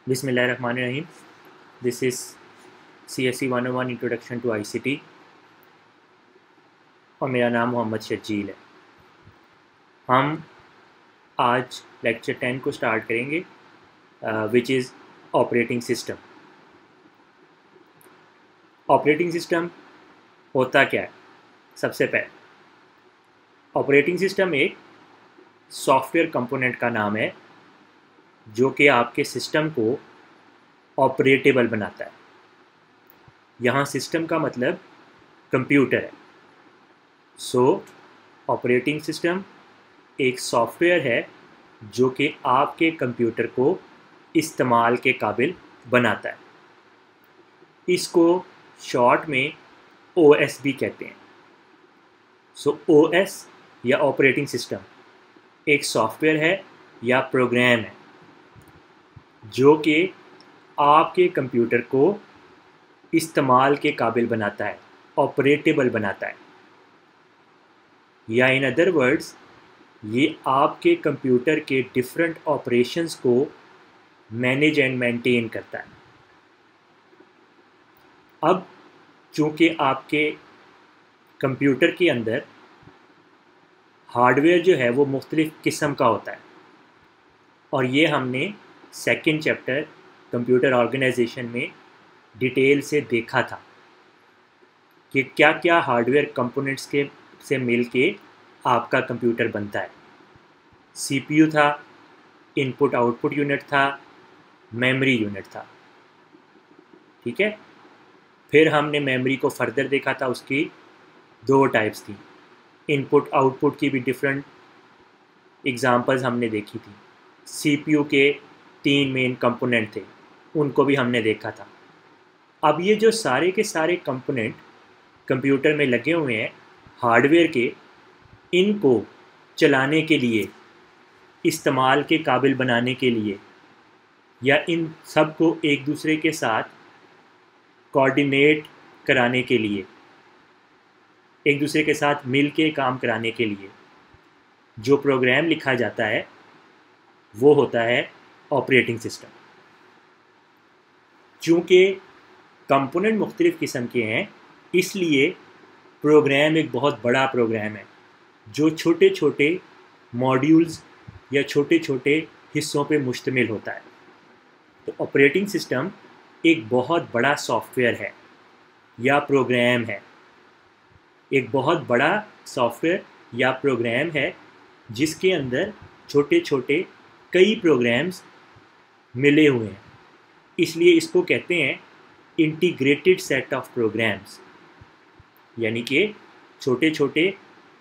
बिस्मिल्लाहिर्रहमानिर्रहीम। This is CSE 101 introduction to ICT और मेरा नाम मोहम्मद शर्जील है। हम आज लेक्चर 10 को स्टार्ट करेंगे which is operating system. Operating system होता क्या है? सबसे पहले ऑपरेटिंग सिस्टम एक सॉफ्टवेयर कंपोनेंट का नाम है जो कि आपके सिस्टम को ऑपरेटेबल बनाता है। यहाँ सिस्टम का मतलब कंप्यूटर है। सो ऑपरेटिंग सिस्टम एक सॉफ्टवेयर है जो कि आपके कंप्यूटर को इस्तेमाल के काबिल बनाता है। इसको शॉर्ट में OS भी कहते हैं। सो OS या ऑपरेटिंग सिस्टम एक सॉफ्टवेयर है या प्रोग्राम है जो कि आपके कंप्यूटर को इस्तेमाल के काबिल बनाता है, ऑपरेटेबल बनाता है, या इन अदर वर्ड्स ये आपके कंप्यूटर के डिफरेंट ऑपरेशंस को मैनेज एंड मेंटेन करता है। अब चूँकि आपके कंप्यूटर के अंदर हार्डवेयर जो है वो मुख्तलिफ़ किस्म का होता है और ये हमने सेकंड चैप्टर कंप्यूटर ऑर्गेनाइजेशन में डिटेल से देखा था कि क्या क्या हार्डवेयर कंपोनेंट्स के से मिल के आपका कंप्यूटर बनता है। CPU था, इनपुट आउटपुट यूनिट था, मेमोरी यूनिट था। ठीक है, फिर हमने मेमोरी को फर्दर देखा था, उसकी दो टाइप्स थी। इनपुट आउटपुट की भी डिफरेंट एग्जांपल्स हमने देखी थी। CPU के 3 मेन कंपोनेंट थे, उनको भी हमने देखा था। अब ये जो सारे के सारे कंपोनेंट कंप्यूटर में लगे हुए हैं हार्डवेयर के, इनको चलाने के लिए, इस्तेमाल के काबिल बनाने के लिए, या इन सब को एक दूसरे के साथ कोऑर्डिनेट कराने के लिए, एक दूसरे के साथ मिल के काम कराने के लिए जो प्रोग्राम लिखा जाता है वो होता है ऑपरेटिंग सिस्टम। चूँकि कंपोनेंट मुख्तलिफ़ किस्म के हैं इसलिए प्रोग्राम एक बहुत बड़ा प्रोग्राम है जो छोटे छोटे मॉड्यूल्स या छोटे छोटे हिस्सों पे मुश्तमिल होता है। तो ऑपरेटिंग सिस्टम एक बहुत बड़ा सॉफ्टवेयर है या प्रोग्राम है, एक बहुत बड़ा सॉफ्टवेयर या प्रोग्राम है जिसके अंदर छोटे छोटे कई प्रोग्राम्स मिले हुए हैं। इसलिए इसको कहते हैं इंटीग्रेटेड सेट ऑफ प्रोग्राम्स, यानी कि छोटे छोटे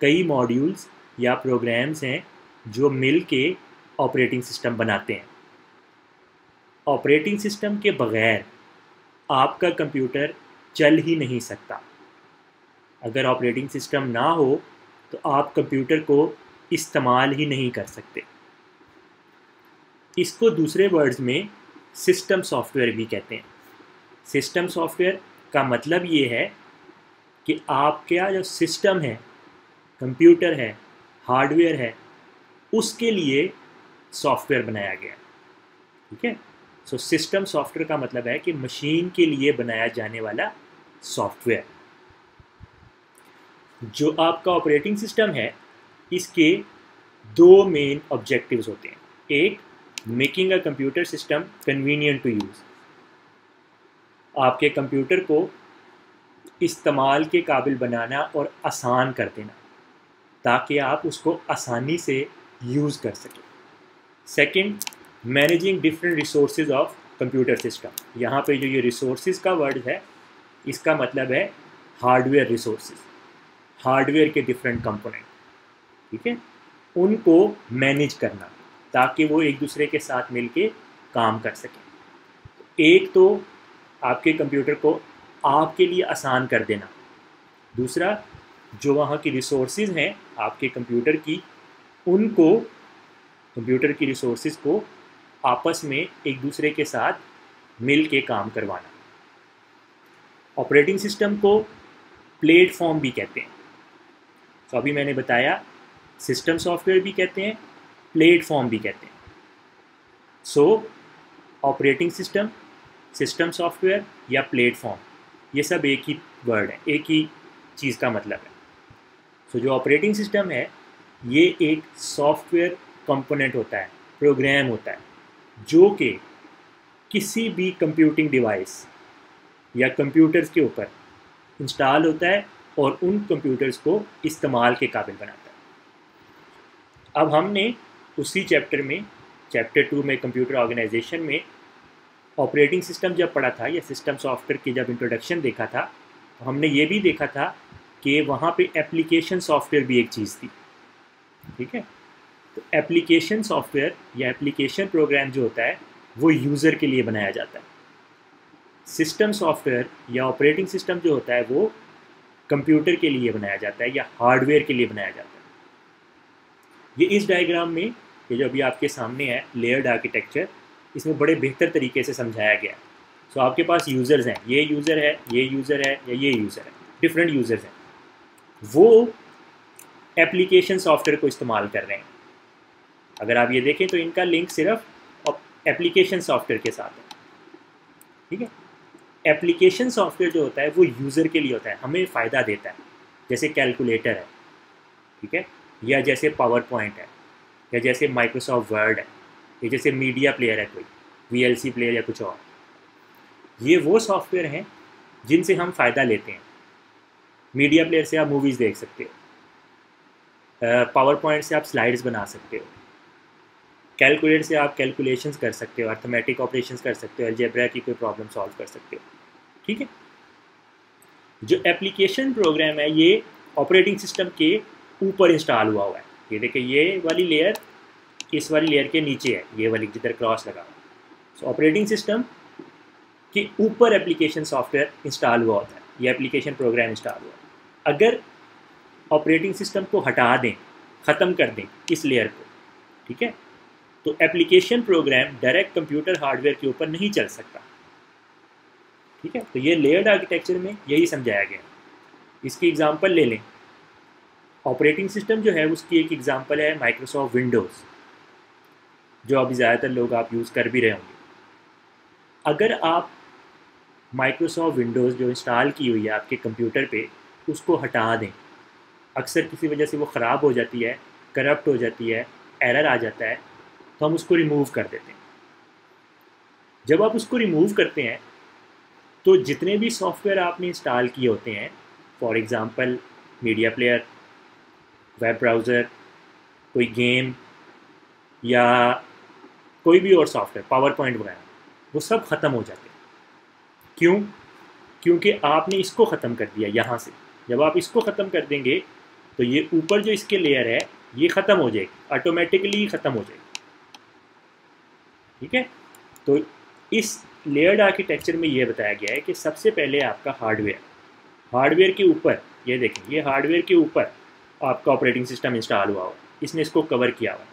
कई मॉड्यूल्स या प्रोग्राम्स हैं जो मिल के ऑपरेटिंग सिस्टम बनाते हैं। ऑपरेटिंग सिस्टम के बग़ैर आपका कंप्यूटर चल ही नहीं सकता। अगर ऑपरेटिंग सिस्टम ना हो तो आप कंप्यूटर को इस्तेमाल ही नहीं कर सकते। इसको दूसरे वर्ड्स में सिस्टम सॉफ्टवेयर भी कहते हैं। सिस्टम सॉफ्टवेयर का मतलब ये है कि आपका जो सिस्टम है, कंप्यूटर है, हार्डवेयर है, उसके लिए सॉफ्टवेयर बनाया गया। ठीक है, सो सिस्टम सॉफ्टवेयर का मतलब है कि मशीन के लिए बनाया जाने वाला सॉफ्टवेयर। जो आपका ऑपरेटिंग सिस्टम है इसके दो मेन ऑब्जेक्टिव्स होते हैं। एक, making a computer system convenient to use, आपके कंप्यूटर को इस्तेमाल के काबिल बनाना और आसान कर देना ताकि आप उसको आसानी से यूज़ कर सकें। Second, managing different resources of computer system. यहाँ पे जो ये रिसोर्सेज का वर्ड है इसका मतलब है हार्डवेयर रिसोर्सेज, हार्डवेयर के डिफरेंट कंपोनेंट। ठीक है, उनको मैनेज करना ताकि वो एक दूसरे के साथ मिलके काम कर सकें। एक तो आपके कंप्यूटर को आपके लिए आसान कर देना, दूसरा जो वहाँ की रिसोर्सेज हैं आपके कंप्यूटर की, उनको, कंप्यूटर की रिसोर्सेज को आपस में एक दूसरे के साथ मिल के काम करवाना। ऑपरेटिंग सिस्टम को प्लेटफॉर्म भी कहते हैं। तो अभी मैंने बताया सिस्टम सॉफ्टवेयर भी कहते हैं, प्लेटफॉर्म भी कहते हैं। सो ऑपरेटिंग सिस्टम, सिस्टम सॉफ्टवेयर या प्लेटफॉर्म, ये सब एक ही वर्ड है, एक ही चीज़ का मतलब है। सो जो ऑपरेटिंग सिस्टम है ये एक सॉफ्टवेयर कंपोनेंट होता है, प्रोग्राम होता है, जो कि किसी भी कंप्यूटिंग डिवाइस या कंप्यूटर्स के ऊपर इंस्टॉल होता है और उन कंप्यूटर्स को इस्तेमाल के काबिल बनाता है। अब हमने उसी चैप्टर में, चैप्टर 2 में कंप्यूटर ऑर्गेनाइजेशन में ऑपरेटिंग सिस्टम जब पढ़ा था या सिस्टम सॉफ्टवेयर की जब इंट्रोडक्शन देखा था, तो हमने ये भी देखा था कि वहाँ पे एप्लीकेशन सॉफ्टवेयर भी एक चीज़ थी। ठीक है, तो एप्लीकेशन सॉफ्टवेयर या एप्लीकेशन प्रोग्राम जो होता है वो यूज़र के लिए बनाया जाता है। सिस्टम सॉफ्टवेयर या ऑपरेटिंग सिस्टम जो होता है वो कंप्यूटर के लिए बनाया जाता है या हार्डवेयर के लिए बनाया जाता है। ये इस डायग्राम में, ये जो अभी आपके सामने है लेयर्ड आर्किटेक्चर, इसमें बड़े बेहतर तरीके से समझाया गया है। सो आपके पास यूज़र्स हैं, ये यूज़र है, ये यूज़र है या ये यूज़र है, डिफरेंट यूज़र्स हैं, वो एप्लीकेशन सॉफ्टवेयर को इस्तेमाल कर रहे हैं। अगर आप ये देखें तो इनका लिंक सिर्फ एप्लीकेशन सॉफ्टवेयर के साथ है। ठीक है, एप्लीकेशन सॉफ्टवेयर जो होता है वो यूज़र के लिए होता है, हमें फ़ायदा देता है, जैसे कैलकुलेटर है, ठीक है, या जैसे पावर पॉइंट है, या जैसे माइक्रोसॉफ्ट वर्ड है, या जैसे मीडिया प्लेयर है कोई VLC प्लेयर या कुछ और। ये वो सॉफ्टवेयर हैं जिनसे हम फ़ायदा लेते हैं। मीडिया प्लेयर से आप मूवीज़ देख सकते हो, पावर पॉइंट से आप स्लाइड्स बना सकते हो, कैलकुलेटर से आप कैलकुलेशंस कर सकते हो, अर्थमेटिक ऑपरेशंस कर सकते हो, अलजेब्रा की कोई प्रॉब्लम सॉल्व कर सकते हो। ठीक है, जो एप्लीकेशन प्रोग्राम है ये ऑपरेटिंग सिस्टम के ऊपर इंस्टॉल हुआ है। ये देखिए, ये वाली लेयर इस वाली लेयर के नीचे है, ये वाली जिधर क्रॉस लगा हुआ। सो ऑपरेटिंग सिस्टम के ऊपर एप्लीकेशन सॉफ्टवेयर इंस्टॉल हुआ होता है, ये एप्लीकेशन प्रोग्राम इंस्टॉल हुआ। अगर ऑपरेटिंग सिस्टम को हटा दें, ख़त्म कर दें इस लेयर को, ठीक है, तो application program direct computer hardware के ऊपर नहीं चल सकता। ठीक है, तो ये लेयर्ड आर्किटेक्चर में यही समझाया गया। इसकी एग्जांपल ले लें, ऑपरेटिंग सिस्टम जो है उसकी एक एग्जांपल है माइक्रोसॉफ्ट विंडोज़, जो अभी ज़्यादातर लोग आप यूज़ कर भी रहे होंगे। अगर आप माइक्रोसॉफ्ट विंडोज़ जो इंस्टॉल की हुई है आपके कंप्यूटर पे, उसको हटा दें, अक्सर किसी वजह से वो ख़राब हो जाती है, करप्ट हो जाती है, एरर आ जाता है, तो हम उसको रिमूव कर देते हैं। जब आप उसको रिमूव करते हैं तो जितने भी सॉफ्टवेयर आपने इंस्टॉल किए होते हैं, for example media player, web browser, कोई गेम या कोई भी और सॉफ्टवेयर, पावर पॉइंट वगैरह, वो सब ख़त्म हो जाते हैं। क्यों? क्योंकि आपने इसको ख़त्म कर दिया यहाँ से। जब आप इसको ख़त्म कर देंगे तो ये ऊपर जो इसके लेयर है ये ख़त्म हो जाएगी, ऑटोमेटिकली ख़त्म हो जाएगी। ठीक है, तो इस लेयर्ड आर्किटेक्चर में ये बताया गया है कि सबसे पहले आपका हार्डवेयर के ऊपर, ये देखें, ये हार्डवेयर के ऊपर आपका ऑपरेटिंग सिस्टम इंस्टॉल हुआ हो, इसने इसको कवर किया हुआ,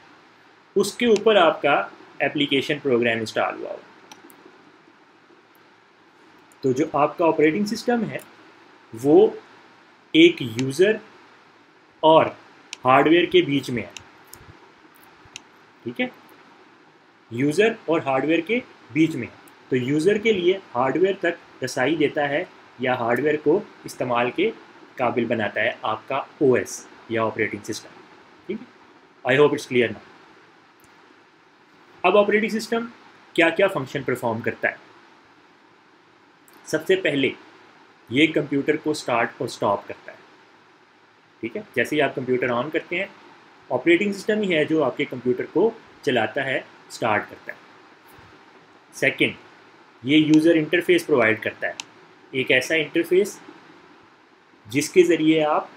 उसके ऊपर आपका एप्लीकेशन प्रोग्राम इंस्टॉल हुआ हो। तो जो आपका ऑपरेटिंग सिस्टम है वो एक यूज़र और हार्डवेयर के बीच में है। ठीक है, यूज़र और हार्डवेयर के बीच में है, तो यूज़र के लिए हार्डवेयर तक रसाई देता है या हार्डवेयर को इस्तेमाल के काबिल बनाता है आपका OS या ऑपरेटिंग सिस्टम। ठीक है, आई होप इट्स क्लियर ना। अब ऑपरेटिंग सिस्टम क्या क्या फंक्शन परफॉर्म करता है? सबसे पहले ये कंप्यूटर को स्टार्ट और स्टॉप करता है। ठीक है, जैसे ही आप कंप्यूटर ऑन करते हैं, ऑपरेटिंग सिस्टम ही है जो आपके कंप्यूटर को चलाता है, स्टार्ट करता है। सेकंड, ये यूज़र इंटरफेस प्रोवाइड करता है, एक ऐसा इंटरफेस जिसके ज़रिए आप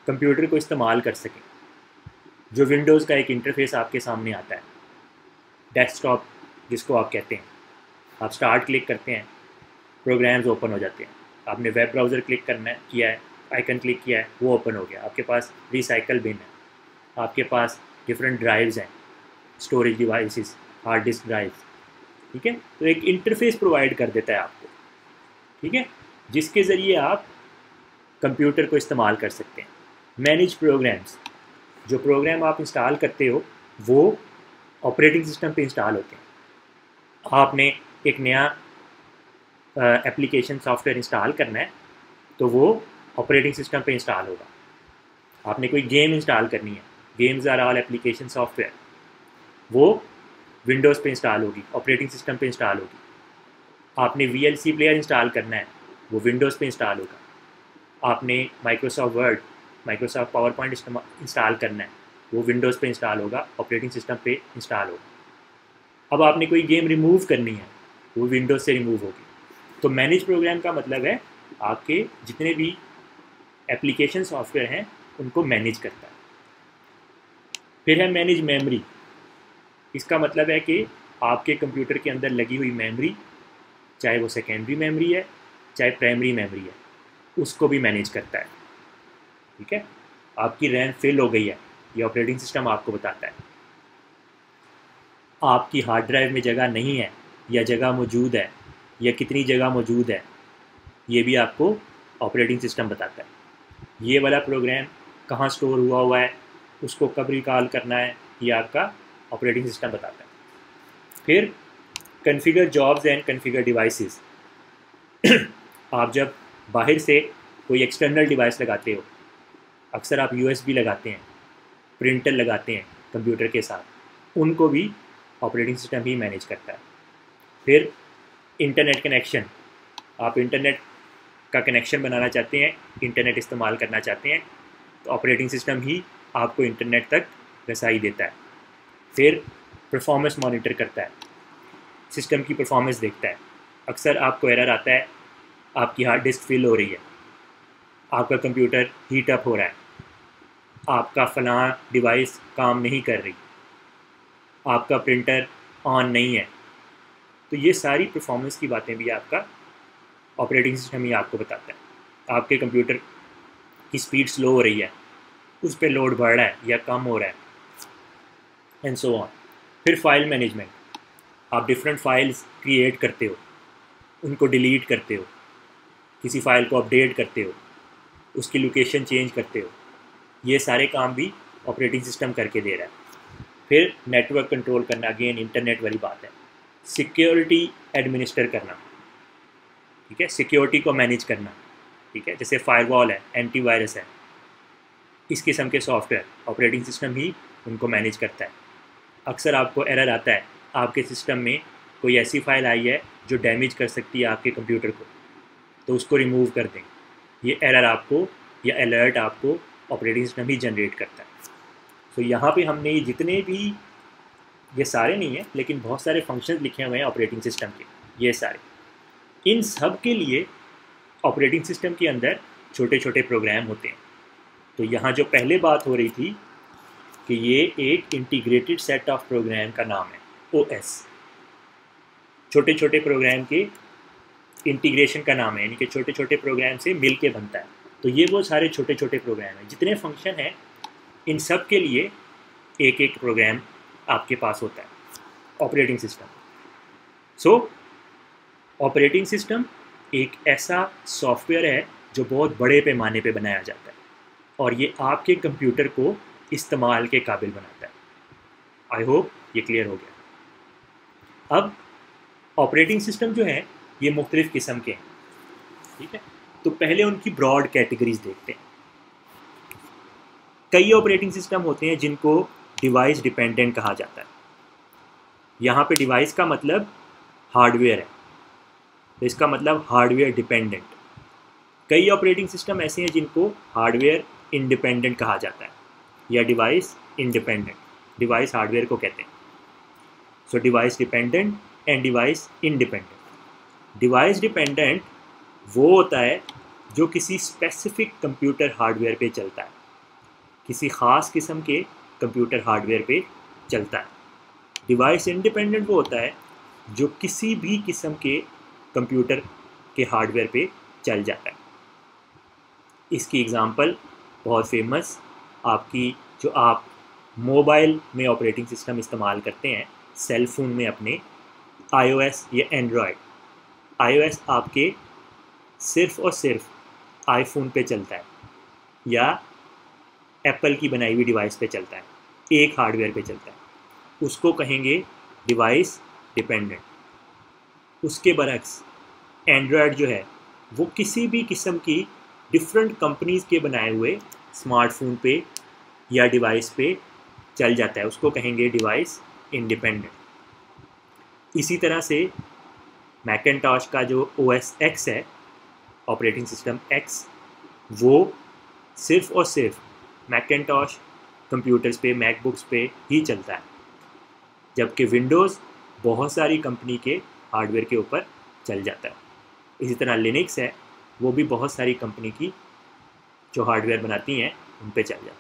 कंप्यूटर को इस्तेमाल कर सकें, जो विंडोज़ का एक इंटरफेस आपके सामने आता है, डेस्कटॉप जिसको आप कहते हैं। आप स्टार्ट क्लिक करते हैं, प्रोग्राम्स ओपन हो जाते हैं। आपने वेब ब्राउज़र क्लिक करना है, किया है, आइकन क्लिक किया है, वो ओपन हो गया। आपके पास रिसाइकल बिन है, आपके पास डिफरेंट ड्राइव्स हैं, storage devices, hard disk drives. ठीक है, तो एक इंटरफेस प्रोवाइड कर देता है आपको, ठीक है, जिसके ज़रिए आप कंप्यूटर को इस्तेमाल कर सकते हैं। मैनेज प्रोग्राम्स, जो प्रोग्राम आप इंस्टॉल करते हो वो ऑपरेटिंग सिस्टम पे इंस्टॉल होते हैं। आपने एक नया एप्लीकेशन सॉफ्टवेयर इंस्टॉल करना है तो वो ऑपरेटिंग सिस्टम पे इंस्टॉल होगा। आपने कोई गेम इंस्टॉल करनी है, games are all application software, वो विंडोज़ पे इंस्टॉल होगी, ऑपरेटिंग सिस्टम पे इंस्टॉल होगी। आपने VLC प्लेयर इंस्टॉल करना है, वो विंडोज़ पे इंस्टॉल होगा। आपने Microsoft word, Microsoft power point install करना है, वो विंडोज़ पे इंस्टॉल होगा, ऑपरेटिंग सिस्टम पे इंस्टॉल होगा। अब आपने कोई गेम रिमूव करनी है, वो विंडोज़ से रिमूव होगी। तो मैनेज प्रोग्राम का मतलब है आपके जितने भी एप्लीकेशन सॉफ्टवेयर हैं उनको मैनेज करता है। फिर है मैनेज मेमोरी। इसका मतलब है कि आपके कंप्यूटर के अंदर लगी हुई मेमोरी, चाहे वो सेकेंडरी मेमोरी है चाहे प्राइमरी मेमोरी है, उसको भी मैनेज करता है। ठीक है, आपकी रैम फिल हो गई है, ये ऑपरेटिंग सिस्टम आपको बताता है। आपकी हार्ड ड्राइव में जगह नहीं है या जगह मौजूद है या कितनी जगह मौजूद है, ये भी आपको ऑपरेटिंग सिस्टम बताता है। ये वाला प्रोग्राम कहाँ स्टोर हुआ है, उसको कब रिकॉल करना है, ये आपका ऑपरेटिंग सिस्टम बताता है। फिर configure jobs and configure devices. आप जब बाहर से कोई एक्सटर्नल डिवाइस लगाते हो, अक्सर आप USB लगाते हैं, प्रिंटर लगाते हैं कंप्यूटर के साथ, उनको भी ऑपरेटिंग सिस्टम ही मैनेज करता है। फिर इंटरनेट कनेक्शन, आप इंटरनेट का कनेक्शन बनाना चाहते हैं, इंटरनेट इस्तेमाल करना चाहते हैं, तो ऑपरेटिंग सिस्टम ही आपको इंटरनेट तक रसाई देता है। फिर परफॉर्मेंस मॉनिटर करता है, सिस्टम की परफॉर्मेंस देखता है। अक्सर आपको एरर आता है, आपकी हार्ड डिस्क फिल हो रही है, आपका कंप्यूटर हीट अप हो रहा है, आपका फलां डिवाइस काम नहीं कर रही, आपका प्रिंटर ऑन नहीं है, तो ये सारी परफॉर्मेंस की बातें भी आपका ऑपरेटिंग सिस्टम ही आपको बताता है। आपके कंप्यूटर की स्पीड स्लो हो रही है, उस पर लोड बढ़ रहा है या कम हो रहा है, एंड सो ऑन। फिर फाइल मैनेजमेंट, आप डिफरेंट फाइल्स क्रिएट करते हो, उनको डिलीट करते हो, किसी फाइल को अपडेट करते हो, उसकी लोकेशन चेंज करते हो, ये सारे काम भी ऑपरेटिंग सिस्टम करके दे रहा है। फिर नेटवर्क कंट्रोल करना, अगेन इंटरनेट वाली बात है। सिक्योरिटी एडमिनिस्टर करना, ठीक है, सिक्योरिटी को मैनेज करना, ठीक है, जैसे फायरवॉल है, एंटीवायरस है, इस किस्म के सॉफ्टवेयर ऑपरेटिंग सिस्टम ही उनको मैनेज करता है। अक्सर आपको एरर आता है, आपके सिस्टम में कोई ऐसी फाइल आई है जो डैमेज कर सकती है आपके कंप्यूटर को, तो उसको रिमूव कर दें। ये एरर आपको या अलर्ट आपको ऑपरेटिंग सिस्टम ही जनरेट करता है। तो यहाँ पे हमने जितने भी, ये सारे नहीं हैं लेकिन बहुत सारे फंक्शन लिखे हुए हैं ऑपरेटिंग सिस्टम के, ये सारे, इन सब के लिए ऑपरेटिंग सिस्टम के अंदर छोटे छोटे प्रोग्राम होते हैं। तो यहाँ जो पहले बात हो रही थी कि ये एक इंटीग्रेटेड सेट ऑफ प्रोग्राम का नाम है, OS। छोटे छोटे प्रोग्राम के इंटीग्रेशन का नाम है, यानी कि छोटे छोटे प्रोग्राम से मिल के बनता है। तो ये वो सारे छोटे छोटे प्रोग्राम हैं, जितने फंक्शन हैं इन सब के लिए एक एक प्रोग्राम आपके पास होता है, ऑपरेटिंग सिस्टम। सो ऑपरेटिंग सिस्टम एक ऐसा सॉफ्टवेयर है जो बहुत बड़े पैमाने पे बनाया जाता है और ये आपके कंप्यूटर को इस्तेमाल के काबिल बनाता है। आई होप ये क्लियर हो गया। अब ऑपरेटिंग सिस्टम जो है ये मुख्तलिफ़ किस्म के हैं, ठीक है। तो पहले उनकी ब्रॉड कैटेगरीज देखते हैं। कई ऑपरेटिंग सिस्टम होते हैं जिनको डिवाइस डिपेंडेंट कहा जाता है। यहाँ पे डिवाइस का मतलब हार्डवेयर है, तो इसका मतलब हार्डवेयर डिपेंडेंट। कई ऑपरेटिंग सिस्टम ऐसे हैं जिनको हार्डवेयर इंडिपेंडेंट कहा जाता है या डिवाइस इंडिपेंडेंट, डिवाइस हार्डवेयर को कहते हैं। So device dependent and device independent. Device dependent वो होता है जो किसी स्पेसिफिक कंप्यूटर हार्डवेयर पे चलता है, किसी ख़ास किस्म के कंप्यूटर हार्डवेयर पे चलता है। डिवाइस इंडिपेंडेंट वो होता है जो किसी भी किस्म के कंप्यूटर के हार्डवेयर पे चल जाता है। इसकी एग्ज़ाम्पल बहुत फेमस, आपकी जो आप मोबाइल में ऑपरेटिंग सिस्टम इस्तेमाल करते हैं, सेल फोन में अपने, iOS या एंड्रॉयड। iOS आपके सिर्फ़ और सिर्फ आईफोन पे चलता है या एप्पल की बनाई हुई डिवाइस पे चलता है, एक हार्डवेयर पे चलता है, उसको कहेंगे डिवाइस डिपेंडेंट। उसके बरक्स एंड्रॉयड जो है वो किसी भी किस्म की डिफरेंट कंपनीज़ के बनाए हुए स्मार्टफोन पे या डिवाइस पे चल जाता है, उसको कहेंगे डिवाइस इंडिपेंडेंट। इसी तरह से मैकिन्टॉश का जो OS X है, ऑपरेटिंग सिस्टम X, वो सिर्फ़ और सिर्फ मैकिन्टॉश कंप्यूटर्स पे, मैकबुक्स पे ही चलता है, जबकि विंडोज़ बहुत सारी कंपनी के हार्डवेयर के ऊपर चल जाता है। इसी तरह लिनक्स है, वो भी बहुत सारी कंपनी की जो हार्डवेयर बनाती हैं उन पे चल जाता है,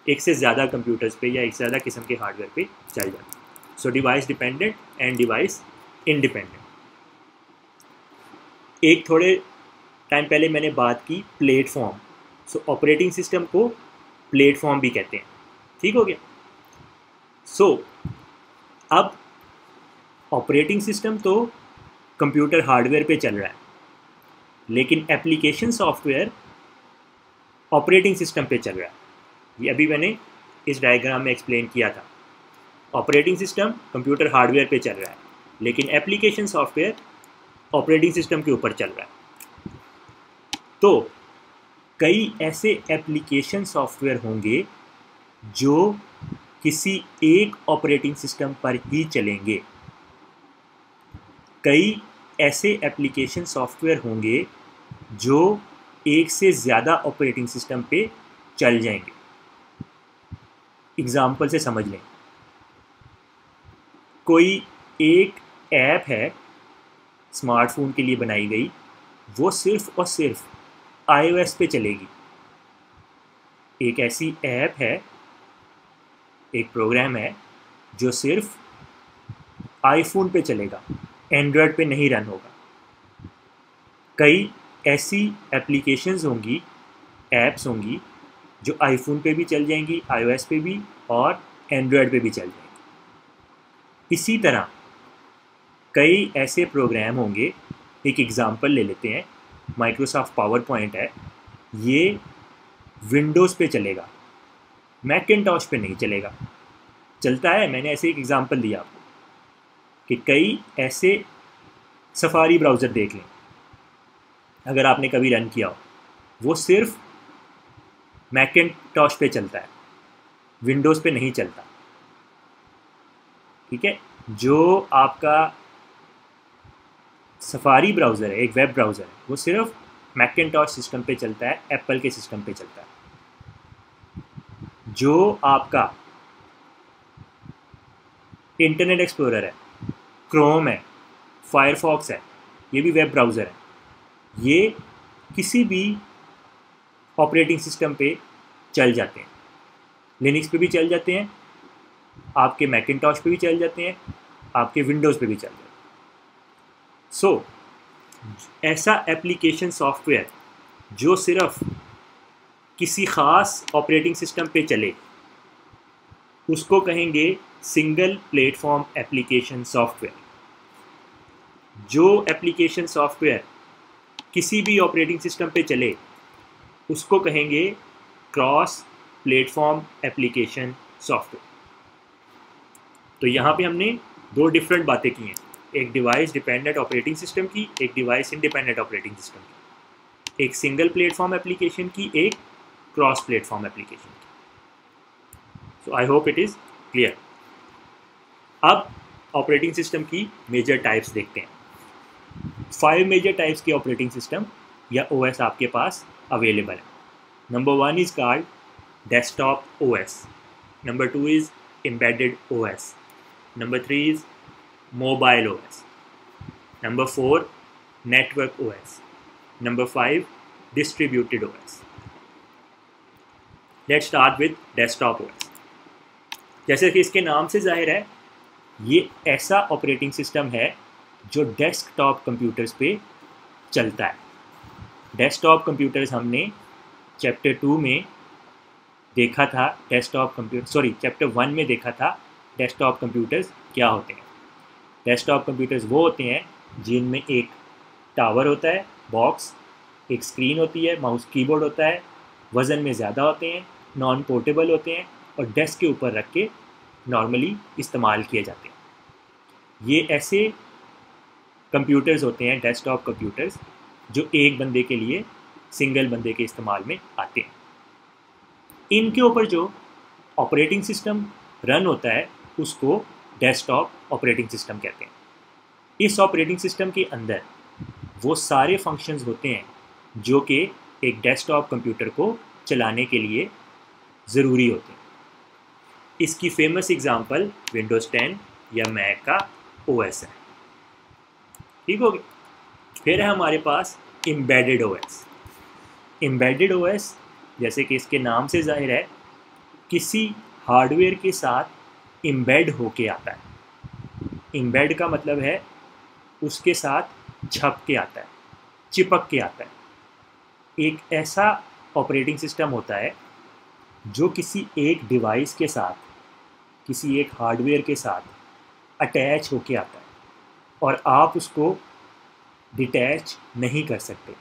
एक से ज़्यादा कंप्यूटर्स पे या एक से ज़्यादा किस्म के हार्डवेयर पे चल जाता है। So device dependent and device independent. एक थोड़े टाइम पहले मैंने बात की प्लेटफॉर्म। सो ऑपरेटिंग सिस्टम को प्लेटफॉर्म भी कहते हैं, ठीक हो गया। सो अब ऑपरेटिंग सिस्टम तो कंप्यूटर हार्डवेयर पे चल रहा है, लेकिन एप्लीकेशन सॉफ्टवेयर ऑपरेटिंग सिस्टम पे चल रहा है। ये अभी मैंने इस डायग्राम में एक्सप्लेन किया था। ऑपरेटिंग सिस्टम कंप्यूटर हार्डवेयर पे चल रहा है, लेकिन एप्लीकेशन सॉफ्टवेयर ऑपरेटिंग सिस्टम के ऊपर चल रहा है। तो कई ऐसे एप्लीकेशन सॉफ्टवेयर होंगे जो किसी एक ऑपरेटिंग सिस्टम पर ही चलेंगे। कई ऐसे एप्लीकेशन सॉफ्टवेयर होंगे जो एक से ज़्यादा ऑपरेटिंग सिस्टम पे चल जाएंगे। एग्ज़ाम्पल से समझ लें, कोई एक ऐप है स्मार्टफोन के लिए बनाई गई, वो सिर्फ़ और सिर्फ iOS पे चलेगी। एक ऐसी ऐप है, एक प्रोग्राम है जो सिर्फ आईफोन पे चलेगा, एंड्रॉयड पे नहीं रन होगा। कई ऐसी एप्लीकेशंस होंगी, ऐप्स होंगी जो आईफोन पे भी चल जाएंगी, iOS पे भी और एंड्रॉयड पे भी चल जाएंगी। इसी तरह कई ऐसे प्रोग्राम होंगे, एक एग्ज़ाम्पल ले लेते हैं, माइक्रोसॉफ्ट पावर पॉइंट है, ये विंडोज़ पे चलेगा, मैकिन्टॉश पे नहीं चलेगा। चलता है, मैंने ऐसे एक एग्ज़ाम्पल दिया आपको कि कई ऐसे सफारी ब्राउज़र देख लें, अगर आपने कभी रन किया हो, वो सिर्फ मैकिन्टॉश पे चलता है, विंडोज़ पे नहीं चलता। ठीक है, जो आपका सफारी ब्राउज़र है, एक वेब ब्राउज़र है, वो सिर्फ मैकिन्टॉश सिस्टम पे चलता है, एप्पल के सिस्टम पे चलता है। जो आपका इंटरनेट एक्सप्लोरर है, क्रोम है, फायरफॉक्स है, ये भी वेब ब्राउज़र है, ये किसी भी ऑपरेटिंग सिस्टम पे चल जाते हैं। लिनक्स पे भी चल जाते हैं, आपके मैकिन्टॉश पे भी चल जाते हैं, आपके विंडोज़ पे भी चल जाते हैं। सो ऐसा एप्लीकेशन सॉफ्टवेयर जो सिर्फ किसी ख़ास ऑपरेटिंग सिस्टम पे चले, उसको कहेंगे सिंगल प्लेटफॉर्म एप्लीकेशन सॉफ्टवेयर। जो एप्लीकेशन सॉफ्टवेयर किसी भी ऑपरेटिंग सिस्टम पे चले, उसको कहेंगे क्रॉस प्लेटफॉर्म एप्लीकेशन सॉफ्टवेयर। तो यहाँ पे हमने दो डिफरेंट बातें की हैं, एक डिवाइस डिपेंडेंट ऑपरेटिंग सिस्टम की, एक डिवाइस इंडिपेंडेंट ऑपरेटिंग सिस्टम की, एक सिंगल प्लेटफॉर्म एप्लीकेशन की, एक क्रॉस प्लेटफॉर्म एप्लीकेशन की। So I hope it is clear. अब ऑपरेटिंग सिस्टम की मेजर टाइप्स देखते हैं। 5 मेजर टाइप्स के ऑपरेटिंग सिस्टम या OS आपके पास अवेलेबल है। Number 1 is called desktop OS, number 2 is embedded OS, number 3 is mobile OS, number 4 network OS, number 5 distributed OS। Let's start with desktop OS। जैसे कि इसके नाम से जाहिर है, ये ऐसा ऑपरेटिंग सिस्टम है जो डेस्कटॉप कंप्यूटर्स पे चलता है। डेस्कटॉप कंप्यूटर्स हमने चैप्टर 2 में देखा था, चैप्टर 1 में देखा था डेस्कटॉप कंप्यूटर्स क्या होते हैं। डेस्कटॉप कंप्यूटर्स वो होते हैं जिनमें एक टावर होता है, बॉक्स, एक स्क्रीन होती है, माउस कीबोर्ड होता है, वज़न में ज़्यादा होते हैं, नॉन पोर्टेबल होते हैं और डेस्क के ऊपर रख के नॉर्मली इस्तेमाल किए जाते हैं। ये ऐसे कंप्यूटर्स होते हैं, डेस्कटॉप कंप्यूटर्स, जो एक बंदे के लिए, सिंगल बंदे के इस्तेमाल में आते हैं। इनके ऊपर जो ऑपरेटिंग सिस्टम रन होता है उसको डेस्कटॉप ऑपरेटिंग सिस्टम कहते हैं। इस ऑपरेटिंग सिस्टम के अंदर वो सारे फंक्शंस होते हैं जो कि एक डेस्कटॉप कंप्यूटर को चलाने के लिए ज़रूरी होते हैं। इसकी फेमस एग्जांपल विंडोज़ 10 या मैक का ओएस है। ठीक हो गया। फिर है हमारे पास एम्बेडेड ओएस। एम्बेडेड ओएस जैसे कि इसके नाम से जाहिर है, किसी हार्डवेयर के साथ एम्बेड होके आता है। एम्बेड का मतलब है उसके साथ छप के आता है, चिपक के आता है। एक ऐसा ऑपरेटिंग सिस्टम होता है जो किसी एक डिवाइस के साथ, किसी एक हार्डवेयर के साथ अटैच होके आता है और आप उसको डिटैच नहीं कर सकते,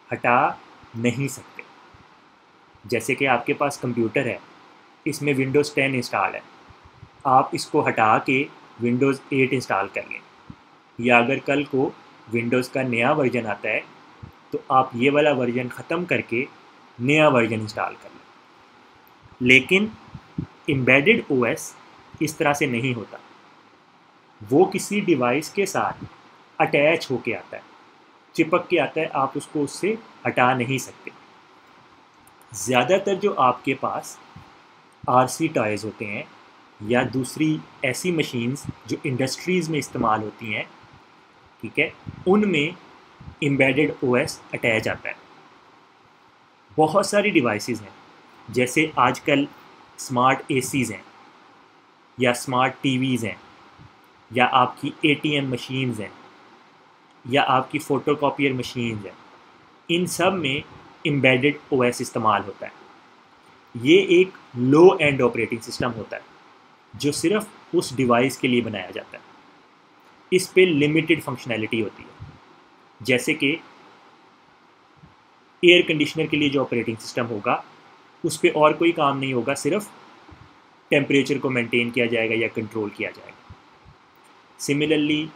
हटा नहीं सकते। जैसे कि आपके पास कंप्यूटर है, इसमें विंडोज़ 10 इंस्टॉल है, आप इसको हटा के विंडोज़ 8 इंस्टॉल कर लें, या अगर कल को विंडोज़ का नया वर्जन आता है तो आप ये वाला वर्जन ख़त्म करके नया वर्जन इंस्टॉल कर लें। लेकिन एम्बेडेड ओएस इस तरह से नहीं होता। वो किसी डिवाइस के साथ अटैच होके आता है, चिपक के आता है, आप उसको उससे हटा नहीं सकते। ज़्यादातर जो आपके पास आरसी टॉयज़ होते हैं या दूसरी ऐसी मशीन्स जो इंडस्ट्रीज़ में इस्तेमाल होती हैं, ठीक है, उनमें एम्बेडेड ओएस अटैच आता है। बहुत सारी डिवाइसेस हैं, जैसे आजकल स्मार्ट एसीज़ हैं या स्मार्ट टीवीज़ हैं या आपकी एटीएम मशीन्स हैं या आपकी फ़ोटोकॉपियर मशीन्स हैं। इन सब में एम्बेडेड ओएस इस्तेमाल होता है। ये एक लो एंड ऑपरेटिंग सिस्टम होता है जो सिर्फ उस डिवाइस के लिए बनाया जाता है। इस पे लिमिटेड फंक्शनैलिटी होती है। जैसे कि एयर कंडीशनर के लिए जो ऑपरेटिंग सिस्टम होगा उस पर और कोई काम नहीं होगा, सिर्फ टेम्परेचर को मेंटेन किया जाएगा या कंट्रोल किया जाएगा। सिमिलरली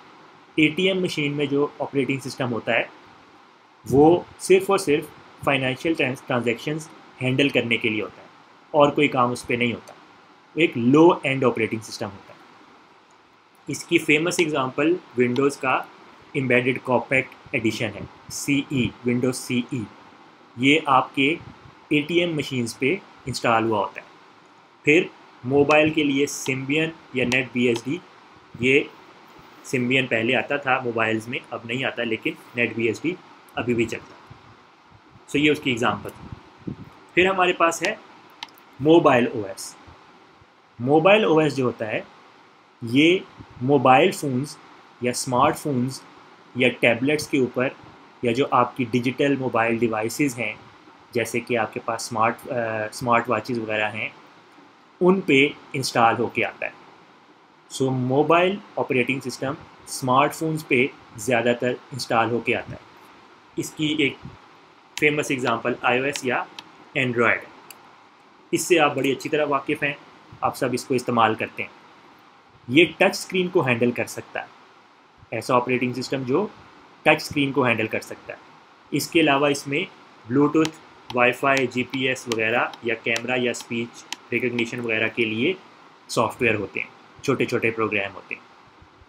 एटीएम मशीन में जो ऑपरेटिंग सिस्टम होता है वो सिर्फ और सिर्फ फाइनेंशियल ट्रांजैक्शंस हैंडल करने के लिए होता है और कोई काम उस पर नहीं होता। एक लो एंड ऑपरेटिंग सिस्टम होता है। इसकी फेमस एग्जांपल विंडोज़ का एम्बेडेड कॉम्पैक्ट एडिशन है, CE, विंडोज़ CE। ये आपके एटीएम मशीन्स पे इंस्टॉल हुआ होता है। फिर मोबाइल के लिए सिम्बियन या NetBSD, ये सिम्बियन पहले आता था मोबाइल्स में, अब नहीं आता, लेकिन NetBSD अभी भी चलता है। सो ये उसकी एग्जांपल थी। फिर हमारे पास है मोबाइल ओएस। मोबाइल ओएस जो होता है ये मोबाइल फ़ोन्स या स्मार्टफोन्स या टैबलेट्स के ऊपर, या जो आपकी डिजिटल मोबाइल डिवाइसेस हैं, जैसे कि आपके पास स्मार्ट वॉचेस वगैरह हैं, उन पे इंस्टॉल होके आता है। सो मोबाइल ऑपरेटिंग सिस्टम स्मार्टफोन्स पे ज़्यादातर इंस्टॉल होके आता है। इसकी एक फेमस एग्जांपल iOS या एंड्रॉयड है। इससे आप बड़ी अच्छी तरह वाकिफ़ हैं, आप सब इसको इस्तेमाल करते हैं। ये टच स्क्रीन को हैंडल कर सकता है, ऐसा ऑपरेटिंग सिस्टम जो टच स्क्रीन को हैंडल कर सकता है। इसके अलावा इसमें ब्लूटूथ, वाईफाई, GPS वगैरह या कैमरा या स्पीच रिकग्निशन वगैरह के लिए सॉफ्टवेयर होते हैं, छोटे छोटे प्रोग्राम होते हैं।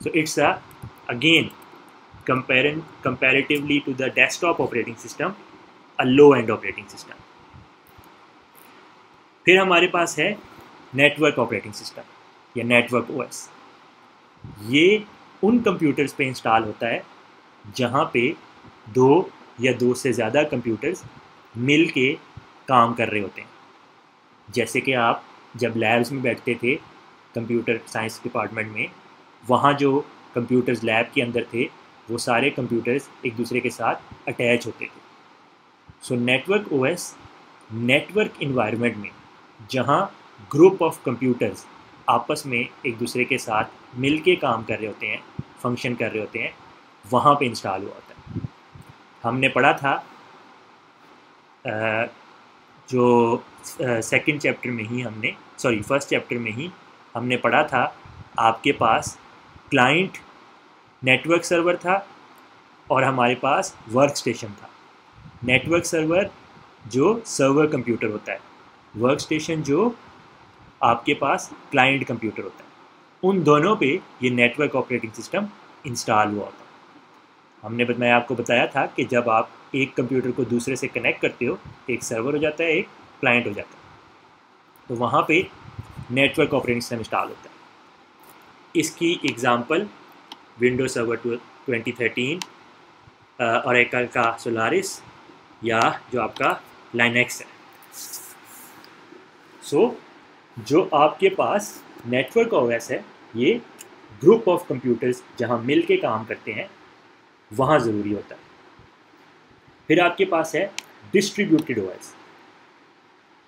So it's again comparatively to the desktop operating system a low end operating system. फिर हमारे पास है नेटवर्क ऑपरेटिंग सिस्टम या नेटवर्क ओएस। ये उन कंप्यूटर्स पे इंस्टॉल होता है जहाँ पे दो या दो से ज़्यादा कंप्यूटर्स मिल के काम कर रहे होते हैं। जैसे कि आप जब लैब्स में बैठते थे कंप्यूटर साइंस डिपार्टमेंट में, वहाँ जो कंप्यूटर्स लैब के अंदर थे वो सारे कंप्यूटर्स एक दूसरे के साथ अटैच होते थे। So network OS network environment में जहाँ ग्रुप ऑफ कंप्यूटर्स आपस में एक दूसरे के साथ मिल के काम कर रहे होते हैं, फंक्शन कर रहे होते हैं, वहाँ पे इंस्टॉल हुआ होता है। हमने पढ़ा था जो सेकंड चैप्टर में ही फर्स्ट चैप्टर में ही हमने पढ़ा था, आपके पास क्लाइंट नेटवर्क सर्वर था और हमारे पास वर्क स्टेशन था। नेटवर्क सर्वर जो सर्वर कंप्यूटर होता है, वर्क स्टेशन जो आपके पास क्लाइंट कंप्यूटर होता है। उन दोनों पे ये नेटवर्क ऑपरेटिंग सिस्टम इंस्टॉल हुआ होता है। मैं आपको बताया था कि जब आप एक कंप्यूटर को दूसरे से कनेक्ट करते हो, एक सर्वर हो जाता है, एक क्लाइंट हो जाता है, तो वहाँ पे नेटवर्क ऑपरेटिंग सिस्टम इंस्टॉल होता है। इसकी एग्जांपल विंडोज सर्वर 2013, ओरेकल का सोलारिस, या जो आपका लाइनेक्स है। जो आपके पास नेटवर्क ओएस है, ये ग्रुप ऑफ कंप्यूटर्स जहाँ मिल के काम करते हैं वहाँ ज़रूरी होता है। फिर आपके पास है डिस्ट्रीब्यूटेड ओएस।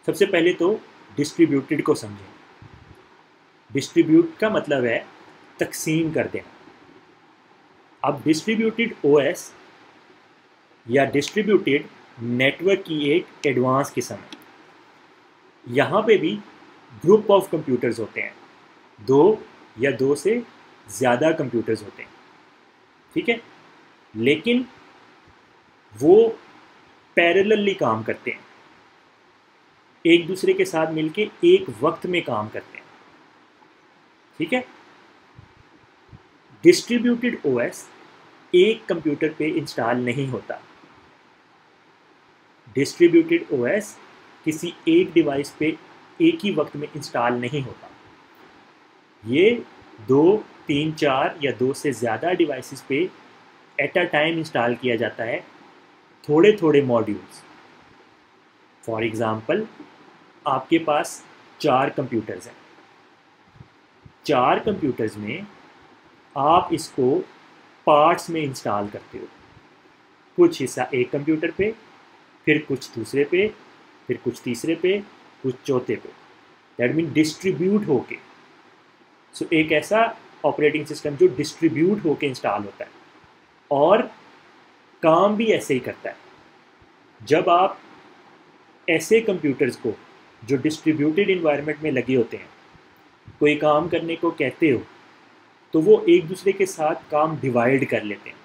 सबसे पहले तो डिस्ट्रीब्यूटेड को समझें। डिस्ट्रीब्यूट का मतलब है तकसीम कर देना। अब डिस्ट्रीब्यूटेड ओएस या डिस्ट्रीब्यूटेड नेटवर्क की एक एडवांस किस्म है। यहाँ पे भी ग्रुप ऑफ कंप्यूटर्स होते हैं, दो या दो से ज़्यादा कंप्यूटर्स होते हैं, ठीक है, लेकिन वो पैरेलली काम करते हैं, एक दूसरे के साथ मिलके एक वक्त में काम करते हैं, ठीक है। डिस्ट्रीब्यूटेड ओएस एक कंप्यूटर पे इंस्टॉल नहीं होता। डिस्ट्रीब्यूटेड ओएस किसी एक डिवाइस पे एक ही वक्त में इंस्टॉल नहीं होता। ये 2, 3, 4 या 2 से ज़्यादा डिवाइसेस पे एट अ टाइम इंस्टॉल किया जाता है, थोड़े थोड़े मॉड्यूल्स। फॉर एग्ज़ाम्पल, आपके पास 4 कंप्यूटर्स हैं। 4 कंप्यूटर्स में आप इसको पार्ट्स में इंस्टॉल करते हो। कुछ हिस्सा एक कंप्यूटर पे, फिर कुछ दूसरे पे, फिर कुछ तीसरे पे, कुछ चौथे पे। दैट मीन डिस्ट्रीब्यूट होके। सो एक ऐसा ऑपरेटिंग सिस्टम जो डिस्ट्रीब्यूट होके इंस्टॉल होता है और काम भी ऐसे ही करता है। जब आप ऐसे कंप्यूटर्स को जो डिस्ट्रीब्यूटेड इन्वायरमेंट में लगे होते हैं कोई काम करने को कहते हो, तो वो एक दूसरे के साथ काम डिवाइड कर लेते हैं।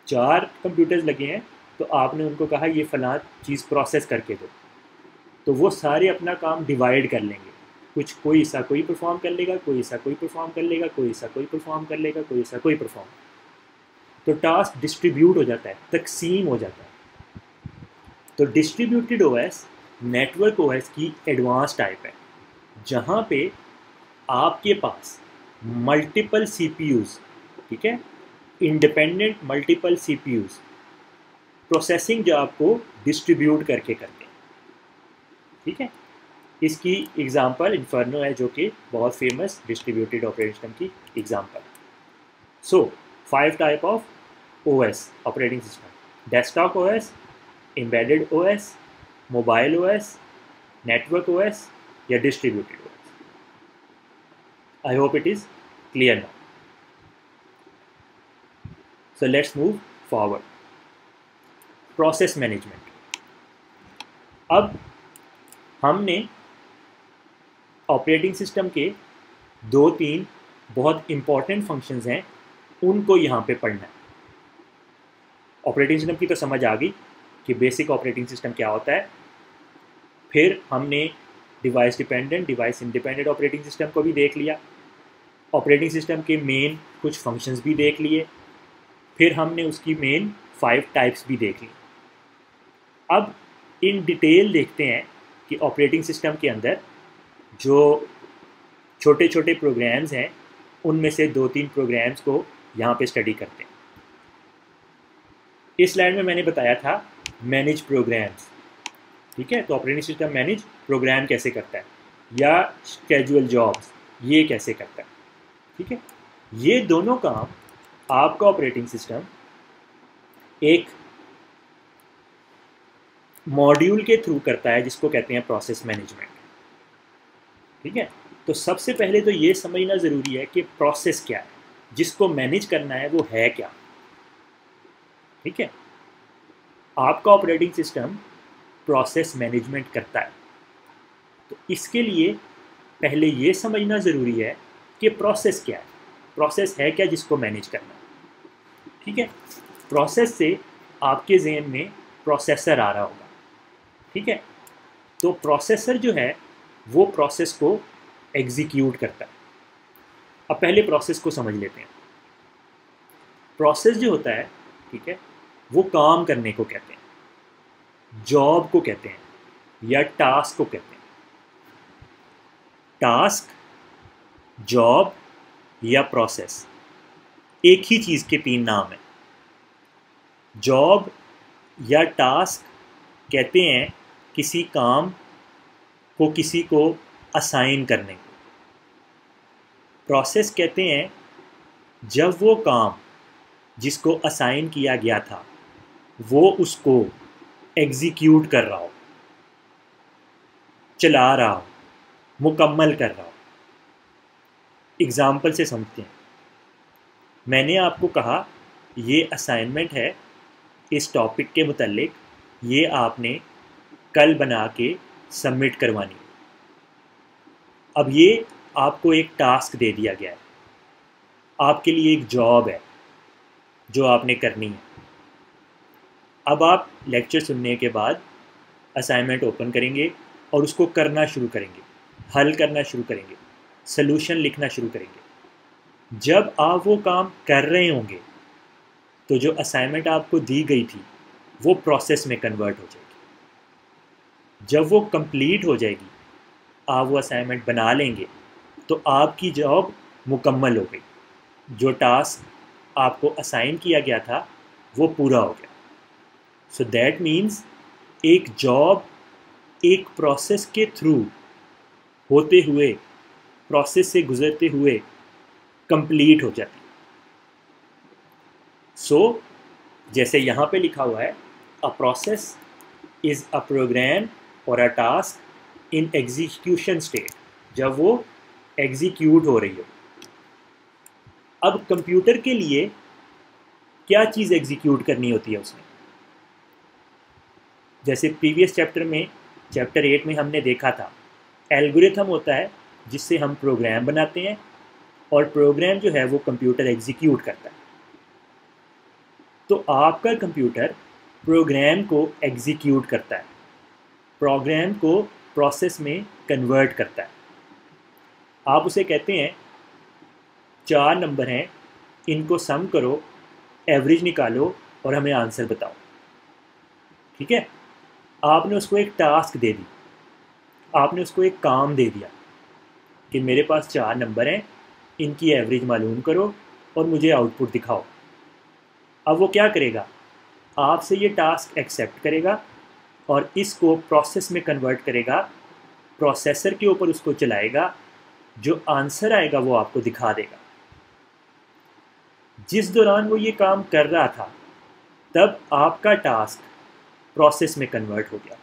4 कंप्यूटर्स लगे हैं, तो आपने उनको कहा ये फ़लाँ चीज़ प्रोसेस करके दो, तो वो सारे अपना काम डिवाइड कर लेंगे। कुछ कोई हिस्सा कोई परफॉर्म कर लेगा, कोई हिस्सा कोई परफॉर्म कर लेगा, कोई हिस्सा कोई परफॉर्म कर लेगा, कोई हिस्सा कोई परफॉर्म। तो टास्क डिस्ट्रीब्यूट हो जाता है, तकसीम हो जाता है। तो डिस्ट्रीब्यूटेड ओएस नेटवर्क ओएस की एडवांस टाइप है, जहाँ पे आपके पास मल्टीपल सीपीयूज़, ठीक है, इंडिपेंडेंट मल्टीपल सीपीयूज़ प्रोसेसिंग जो आपको डिस्ट्रीब्यूट करके करते हैं, ठीक है। इसकी एग्जांपल इन्फर्नो है, जो कि बहुत फेमस डिस्ट्रीब्यूटेड ऑपरेटिंग सिस्टम की example. So 5 type of OS operating system: desktop OS, embedded OS, mobile OS, network OS या distributed OS. I hope it is clear now. So let's move forward. Process management. अब हमने operating system के 2-3 बहुत important functions हैं, उनको यहाँ पे पढ़ना है। ऑपरेटिंग सिस्टम की तो समझ आ गई कि बेसिक ऑपरेटिंग सिस्टम क्या होता है। फिर हमने device dependent, device independent operating system को भी देख लिया। ऑपरेटिंग सिस्टम के मेन कुछ फंक्शंस भी देख लिए। फिर हमने उसकी मेन 5 टाइप्स भी देख ली। अब इन डिटेल देखते हैं कि ऑपरेटिंग सिस्टम के अंदर जो छोटे छोटे प्रोग्राम्स हैं, उनमें से 2-3 प्रोग्राम्स को यहाँ पे स्टडी करते हैं। इस स्लाइड में मैंने बताया था मैनेज प्रोग्राम्स, ठीक है। तो ऑपरेटिंग सिस्टम मैनेज प्रोग्राम कैसे करता है, या स्केड्यूल जॉब्स ये कैसे करता है, ठीक है। ये दोनों काम आपका ऑपरेटिंग सिस्टम एक मॉड्यूल के थ्रू करता है, जिसको कहते हैं प्रोसेस मैनेजमेंट, ठीक है। तो सबसे पहले तो ये समझना ज़रूरी है कि प्रोसेस क्या है, जिसको मैनेज करना है वो है क्या, ठीक है। आपका ऑपरेटिंग सिस्टम प्रोसेस मैनेजमेंट करता है, तो इसके लिए पहले ये समझना ज़रूरी है कि प्रोसेस क्या है, प्रोसेस है क्या जिसको मैनेज करना है। ठीक है। प्रोसेस से आपके जहन में प्रोसेसर आ रहा होगा, ठीक है। तो प्रोसेसर जो है वो प्रोसेस को एग्जीक्यूट करता है। अब पहले प्रोसेस को समझ लेते हैं। प्रोसेस जो होता है, ठीक है, वो काम करने को कहते हैं, जॉब को कहते हैं, या टास्क को कहते हैं। टास्क, जॉब या प्रोसेस, एक ही चीज़ के तीन नाम हैं। जॉब या टास्क कहते हैं किसी काम को किसी को असाइन करने को। प्रोसेस कहते हैं जब वो काम जिसको असाइन किया गया था वो उसको एग्जीक्यूट कर रहा हो, चला रहा हो, मुकम्मल कर रहा हो। एग्ज़ाम्पल से समझते हैं। मैंने आपको कहा ये असाइनमेंट है, इस टॉपिक के मुतालिक ये आपने कल बना के सबमिट करवानी। अब ये आपको एक टास्क दे दिया गया है, आपके लिए एक जॉब है जो आपने करनी है। अब आप लेक्चर सुनने के बाद असाइनमेंट ओपन करेंगे और उसको करना शुरू करेंगे, हल करना शुरू करेंगे, सलूशन लिखना शुरू करेंगे। जब आप वो काम कर रहे होंगे तो जो असाइनमेंट आपको दी गई थी वो प्रोसेस में कन्वर्ट हो जाएगी। जब वो कंप्लीट हो जाएगी, आप वो असाइनमेंट बना लेंगे तो आपकी जॉब मुकम्मल हो गई। जो टास्क आपको असाइन किया गया था वो पूरा हो गया। सो दैट मीन्स एक जॉब एक प्रोसेस के थ्रू होते हुए, प्रोसेस से गुजरते हुए कंप्लीट हो जाती। सो जैसे यहाँ पे लिखा हुआ है, a process is a program और a task in execution state, जब वो एग्जीक्यूट हो रही हो। अब कंप्यूटर के लिए क्या चीज़ एग्जीक्यूट करनी होती है उसमें? जैसे प्रीवियस चैप्टर में, चैप्टर 8 में हमने देखा था, एल्गोरिथम होता है जिससे हम प्रोग्राम बनाते हैं और प्रोग्राम जो है वो कंप्यूटर एग्जीक्यूट करता है। तो आपका कंप्यूटर प्रोग्राम को एग्जीक्यूट करता है, प्रोग्राम को प्रोसेस में कन्वर्ट करता है। आप उसे कहते हैं 4 नंबर हैं, इनको सम करो, एवरेज निकालो और हमें आंसर बताओ। ठीक है, आपने उसको एक टास्क दे दी, आपने उसको एक काम दे दिया कि मेरे पास 4 नंबर हैं, इनकी एवरेज मालूम करो और मुझे आउटपुट दिखाओ। अब वो क्या करेगा? आपसे ये टास्क एक्सेप्ट करेगा और इसको प्रोसेस में कन्वर्ट करेगा, प्रोसेसर के ऊपर उसको चलाएगा, जो आंसर आएगा वो आपको दिखा देगा। जिस दौरान वो ये काम कर रहा था तब आपका टास्क प्रोसेस में कन्वर्ट हो गया।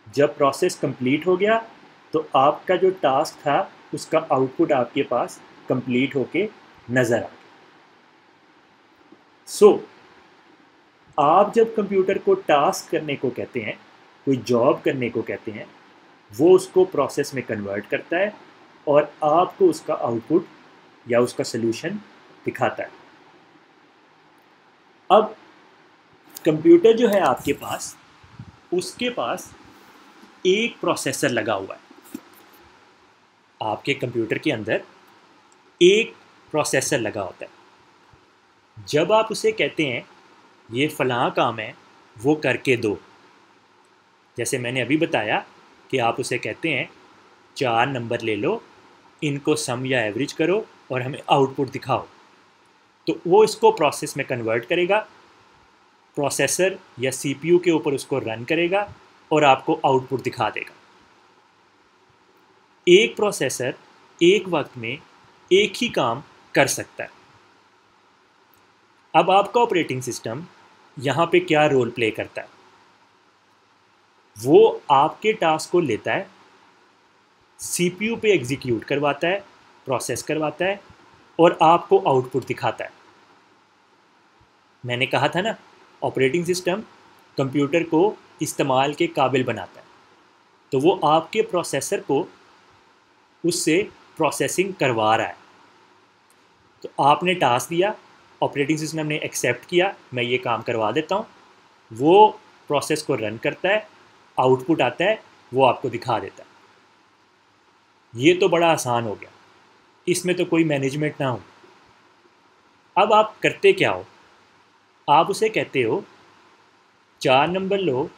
जब प्रोसेस कंप्लीट हो गया तो आपका जो टास्क था उसका आउटपुट आपके पास कंप्लीट होके नज़र आ गया। सो आप जब कंप्यूटर को टास्क करने को कहते हैं, कोई जॉब करने को कहते हैं, वो उसको प्रोसेस में कन्वर्ट करता है और आपको उसका आउटपुट या उसका सलूशन दिखाता है। अब कंप्यूटर जो है आपके पास, उसके पास एक प्रोसेसर लगा हुआ है। आपके कंप्यूटर के अंदर एक प्रोसेसर लगा होता है। जब आप उसे कहते हैं ये फ़लाँ काम है वो करके दो, जैसे मैंने अभी बताया कि आप उसे कहते हैं 4 नंबर ले लो, इनको सम या एवरेज करो और हमें आउटपुट दिखाओ, तो वो इसको प्रोसेस में कन्वर्ट करेगा, प्रोसेसर या सीपीयू के ऊपर उसको रन करेगा और आपको आउटपुट दिखा देगा। एक प्रोसेसर एक वक्त में एक ही काम कर सकता है। अब आपका ऑपरेटिंग सिस्टम यहाँ पे क्या रोल प्ले करता है? वो आपके टास्क को लेता है, सीपीयू पे एग्जीक्यूट करवाता है, प्रोसेस करवाता है और आपको आउटपुट दिखाता है। मैंने कहा था ना, ऑपरेटिंग सिस्टम कंप्यूटर को इस्तेमाल के काबिल बनाता है, तो वो आपके प्रोसेसर को उससे प्रोसेसिंग करवा रहा है। तो आपने टास्क दिया, ऑपरेटिंग सिस्टम ने एक्सेप्ट किया, मैं ये काम करवा देता हूँ, वो प्रोसेस को रन करता है, आउटपुट आता है, वो आपको दिखा देता है। ये तो बड़ा आसान हो गया, इसमें तो कोई मैनेजमेंट ना हो। अब आप करते क्या हो, आप उसे कहते हो 4 नंबर लो,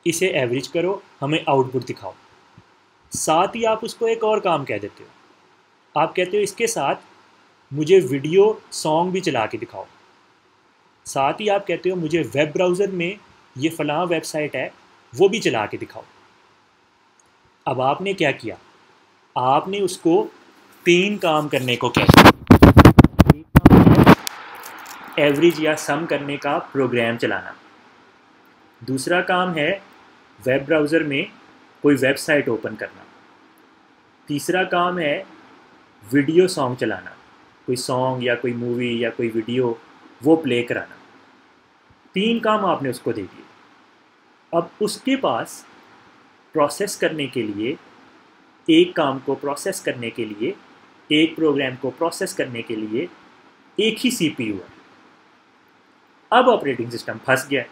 इसे एवरेज करो, हमें आउटपुट दिखाओ। साथ ही आप उसको एक और काम कह देते हो, आप कहते हो इसके साथ मुझे वीडियो सॉन्ग भी चला के दिखाओ। साथ ही आप कहते हो मुझे वेब ब्राउज़र में ये फ़लाँ वेबसाइट है वो भी चला के दिखाओ। अब आपने क्या किया, आपने उसको 3 काम करने को कह दिया। एक काम है एवरेज या सम करने का प्रोग्राम चलाना, दूसरा काम है वेब ब्राउज़र में कोई वेबसाइट ओपन करना, तीसरा काम है वीडियो सॉन्ग चलाना, कोई सॉन्ग या कोई मूवी या कोई वीडियो वो प्ले कराना। 3 काम आपने उसको दे दिए। अब उसके पास प्रोसेस करने के लिए, एक काम को प्रोसेस करने के लिए, एक प्रोग्राम को प्रोसेस करने के लिए एक ही CPU है। अब ऑपरेटिंग सिस्टम फंस गया।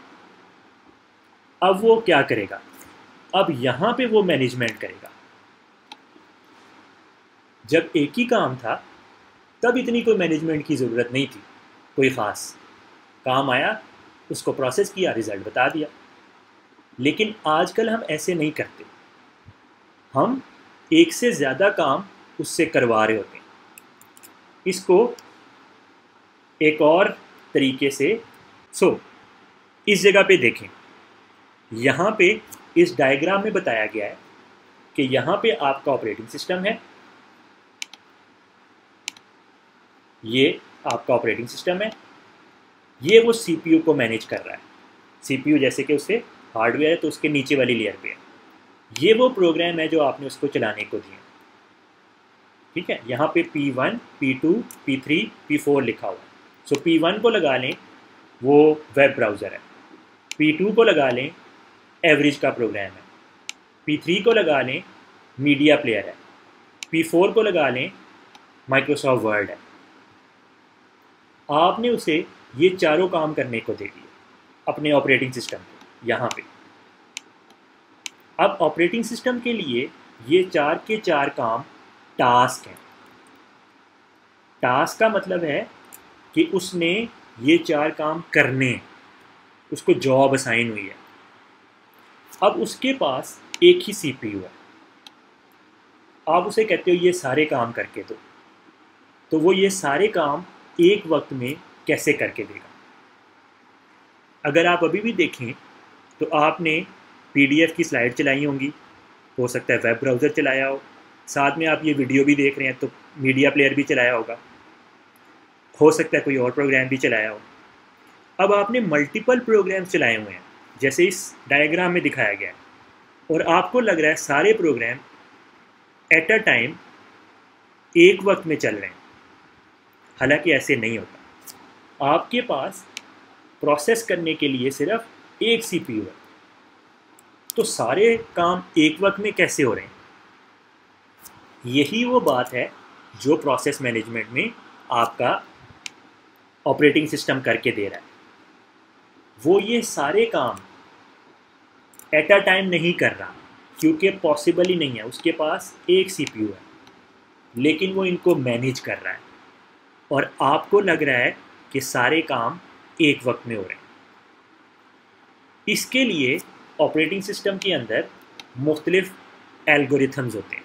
अब वो क्या करेगा, अब यहाँ पे वो मैनेजमेंट करेगा। जब एक ही काम था तब इतनी कोई मैनेजमेंट की ज़रूरत नहीं थी, कोई ख़ास काम आया, उसको प्रोसेस किया, रिज़ल्ट बता दिया। लेकिन आजकल हम ऐसे नहीं करते, हम एक से ज़्यादा काम उससे करवा रहे होते हैं। इसको एक और तरीके से इस जगह पे देखें, यहाँ पे इस डायग्राम में बताया गया है कि यहाँ पे आपका ऑपरेटिंग सिस्टम है, ये आपका ऑपरेटिंग सिस्टम है, ये वो CPU को मैनेज कर रहा है। CPU जैसे कि उससे हार्डवेयर है तो उसके नीचे वाली लेयर पे है, ये वो प्रोग्राम है जो आपने उसको चलाने को दिया। ठीक है, यहाँ पे P1, P2, P3, P4 लिखा हुआ है। P1 को लगा लें, वो वेब ब्राउज़र है। P2 को लगा लें, एवरेज का प्रोग्राम है। P3 को लगा लें, मीडिया प्लेयर है। P4 को लगा लें, माइक्रोसॉफ्ट वर्ड है। आपने उसे ये चारों काम करने को दे दिए अपने ऑपरेटिंग सिस्टम को यहाँ पे। अब ऑपरेटिंग सिस्टम के लिए ये 4 के 4 काम टास्क हैं। टास्क का मतलब है कि उसने ये 4 काम करने हैं, उसको जॉब असाइन हुई है। अब उसके पास एक ही CPU है, आप उसे कहते हो ये सारे काम करके दो, तो वो ये सारे काम एक वक्त में कैसे करके देगा। अगर आप अभी भी देखें तो आपने PDF की स्लाइड चलाई होंगी, हो सकता है वेब ब्राउज़र चलाया हो, साथ में आप ये वीडियो भी देख रहे हैं तो मीडिया प्लेयर भी चलाया होगा, हो सकता है कोई और प्रोग्राम भी चलाया हो। अब आपने मल्टीपल प्रोग्राम चलाए हुए हैं जैसे इस डायग्राम में दिखाया गया है, और आपको लग रहा है सारे प्रोग्राम एट अ टाइम एक वक्त में चल रहे हैं। हालांकि ऐसे नहीं होता, आपके पास प्रोसेस करने के लिए सिर्फ एक CPU है, तो सारे काम एक वक्त में कैसे हो रहे हैं। यही वो बात है जो प्रोसेस मैनेजमेंट में आपका ऑपरेटिंग सिस्टम करके दे रहा है। वो ये सारे काम एट अ टाइम नहीं कर रहा क्योंकि पॉसिबल ही नहीं है, उसके पास एक CPU है, लेकिन वो इनको मैनेज कर रहा है और आपको लग रहा है कि सारे काम एक वक्त में हो रहे हैं। इसके लिए ऑपरेटिंग सिस्टम के अंदर मुख्तलिफ एल्गोरिथम्स होते हैं।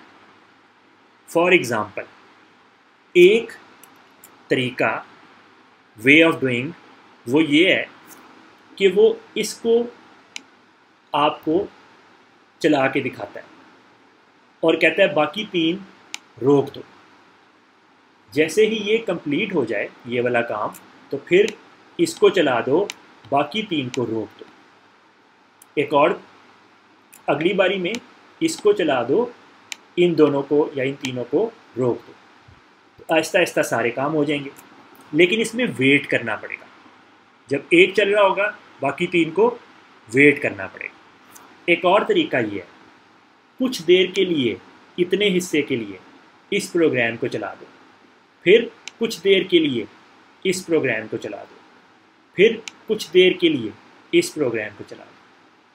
फॉर एग्ज़ाम्पल, एक तरीका, वे ऑफ डूइंग, वो ये है कि वो इसको आपको चला के दिखाता है और कहता है बाकी 3 रोक दो। जैसे ही ये कंप्लीट हो जाए ये वाला काम, तो फिर इसको चला दो, बाकी 3 को रोक दो। एक और अगली बारी में इसको चला दो, इन दोनों को या इन तीनों को रोक दो। तो आहिस्ता आहिस्ता सारे काम हो जाएंगे, लेकिन इसमें वेट करना पड़ेगा। जब एक चल रहा होगा बाकी 3 को वेट करना पड़ेगा। एक और तरीका ये है, कुछ देर के लिए, इतने हिस्से के लिए इस प्रोग्राम को चला दो, फिर कुछ देर के लिए इस प्रोग्राम को चला दो, फिर कुछ देर के लिए इस प्रोग्राम को चला दो,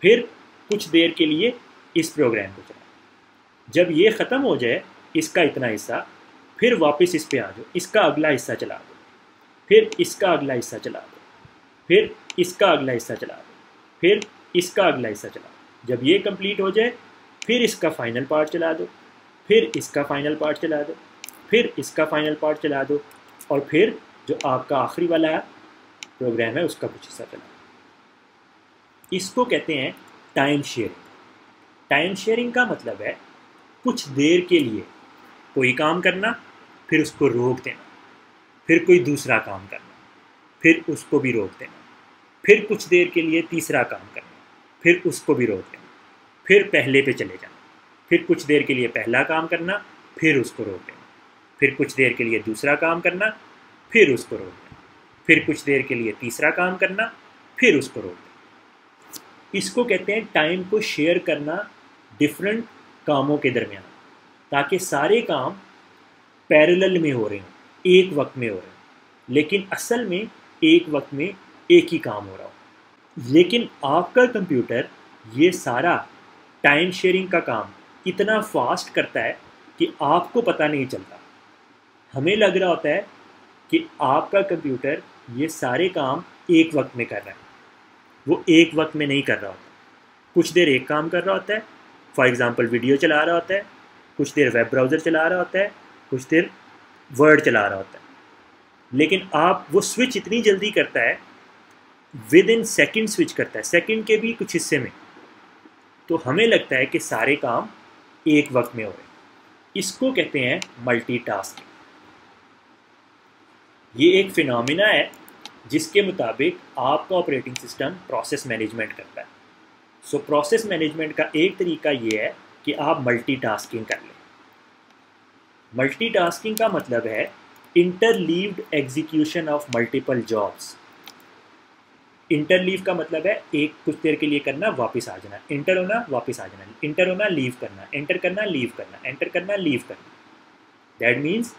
फिर कुछ देर के लिए इस प्रोग्राम को चला दो। जब ये ख़त्म हो जाए इसका इतना हिस्सा, फिर वापस इस पे आ जाओ, इसका अगला हिस्सा चला दो, फिर इसका अगला हिस्सा चला दो, फिर इसका अगला हिस्सा चला दो, फिर इसका अगला हिस्सा चला दो। जब ये कंप्लीट हो जाए फिर इसका फाइनल पार्ट चला दो, फिर इसका फाइनल पार्ट चला दो, फिर इसका फाइनल पार्ट चला दो, और फिर जो आपका आखिरी वाला प्रोग्राम है उसका कुछ हिस्सा चला दो। इसको कहते हैं टाइम शेयरिंग। टाइम शेयरिंग का मतलब है कुछ देर के लिए कोई काम करना, फिर उसको रोक देना, फिर कोई दूसरा काम करना, फिर उसको भी रोक देना, फिर कुछ देर के लिए तीसरा काम करना, फिर उसको भी रोक देना, फिर पहले पे चले जाना, फिर कुछ देर के लिए पहला काम करना, फिर उसको रोक देना, फिर कुछ देर के लिए दूसरा काम करना, फिर उसको रोक देना, फिर कुछ देर के लिए तीसरा काम करना, फिर उसको रोक देना। इसको कहते हैं टाइम को शेयर करना डिफरेंट कामों के दरमियान, ताकि सारे काम पैरेलल में हो रहे हों, एक वक्त में हो रहे हों, लेकिन असल में एक वक्त में एक ही काम हो रहा हो। लेकिन आपका कंप्यूटर ये सारा टाइम शेयरिंग का काम इतना फास्ट करता है कि आपको पता नहीं चलता। हमें लग रहा होता है कि आपका कंप्यूटर ये सारे काम एक वक्त में कर रहा है, वो एक वक्त में नहीं कर रहा होता। कुछ देर एक काम कर रहा होता है, फॉर एग्ज़ाम्पल वीडियो चला रहा होता है, कुछ देर वेब ब्राउज़र चला रहा होता है, कुछ देर वर्ड चला रहा होता है। लेकिन आप वो स्विच इतनी जल्दी करता है, विद इन सेकेंड स्विच करता है, सेकेंड के भी कुछ हिस्से में, तो हमें लगता है कि सारे काम एक वक्त में हो रहे हैं। इसको कहते हैं मल्टीटास्किंग। ये एक फिनोमिना है जिसके मुताबिक आपका ऑपरेटिंग सिस्टम प्रोसेस मैनेजमेंट करता है। सो प्रोसेस मैनेजमेंट का एक तरीका ये है कि आप मल्टीटास्किंग कर लें। मल्टीटास्किंग का मतलब है interleaved execution of multiple jobs. Interleave का मतलब है एक कुछ देर के लिए करना, वापस आ जाना, इंटर होना, वापस आ जाना, इंटर होना, लीव करना, एंटर करना, लीव करना, एंटर करना, लीव करना। दैट मीन्स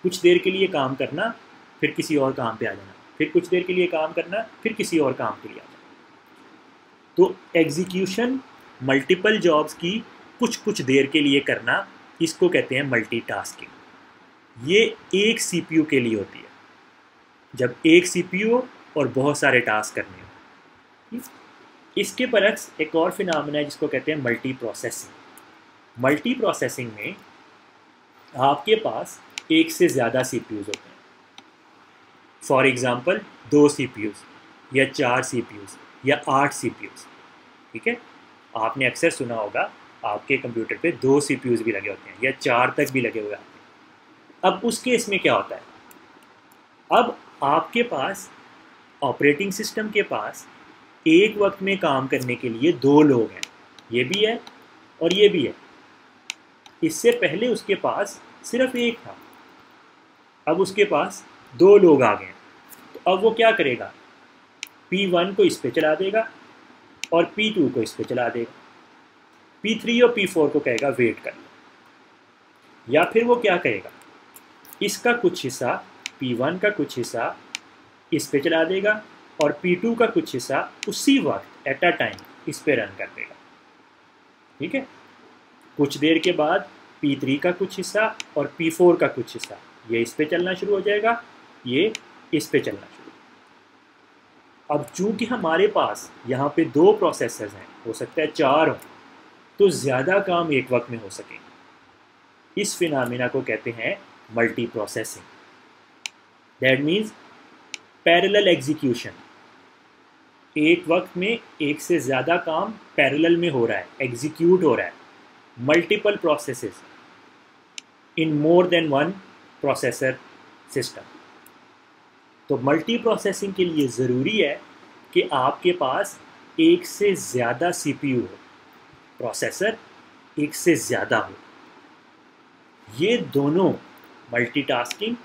कुछ देर के लिए काम करना, फिर किसी और काम पे आ जाना, फिर कुछ देर के लिए काम करना, फिर किसी और काम के लिए आ जाना। तो एग्जीक्यूशन मल्टीपल जॉब्स की कुछ कुछ देर के लिए करना, इसको कहते हैं मल्टीटास्किंग। ये एक सीपीयू के लिए होती है, जब एक सीपीयू और बहुत सारे टास्क करने हो। इसके बरक्स एक और फिनोमेना है जिसको कहते हैं मल्टी प्रोसेसिंग। मल्टी प्रोसेसिंग में आपके पास एक से ज़्यादा सीपीयूज़ होते हैं। फॉर एग्ज़ाम्पल 2 सीपीयूज़ या 4 सीपीयूज़ या 8 सीपीयूज़। ठीक है, आपने अक्सर सुना होगा आपके कंप्यूटर पे 2 सीपीयूज़ भी लगे होते हैं या 4 तक भी लगे हुए आते हैं। अब उस केस में क्या होता है, अब आपके पास ऑपरेटिंग सिस्टम के पास एक वक्त में काम करने के लिए 2 लोग हैं, ये भी है और ये भी है। इससे पहले उसके पास सिर्फ एक था, अब उसके पास 2 लोग आ गए। तो अब वो क्या करेगा, P1 को इस पे चला देगा और P2 को इस पे चला देगा, P3 और P4 को कहेगा वेट कर लो। या फिर वो क्या कहेगा, इसका कुछ हिस्सा, P1 का कुछ हिस्सा इस पे चला देगा और P2 का कुछ हिस्सा उसी वक्त एट अ टाइम इस पे रन कर देगा। ठीक है, कुछ देर के बाद P3 का कुछ हिस्सा और P4 का कुछ हिस्सा ये इस पे चलना शुरू हो जाएगा, ये इस पे चलना शुरू। अब चूंकि हमारे पास यहाँ पे 2 प्रोसेसर्स हैं, हो सकता है 4 हो, तो ज़्यादा काम एक वक्त में हो सके। इस फिनोमिना को कहते हैं multi processing. That means parallel execution. एक वक्त में एक से ज़्यादा काम पैरेलल में हो रहा है, एग्जीक्यूट हो रहा है, मल्टीपल प्रोसेसेस इन more than one processor system. तो मल्टी प्रोसेसिंग के लिए ज़रूरी है कि आपके पास एक से ज़्यादा सीपीयू हो, प्रोसेसर एक से ज़्यादा हो। ये दोनों मल्टीटास्किंग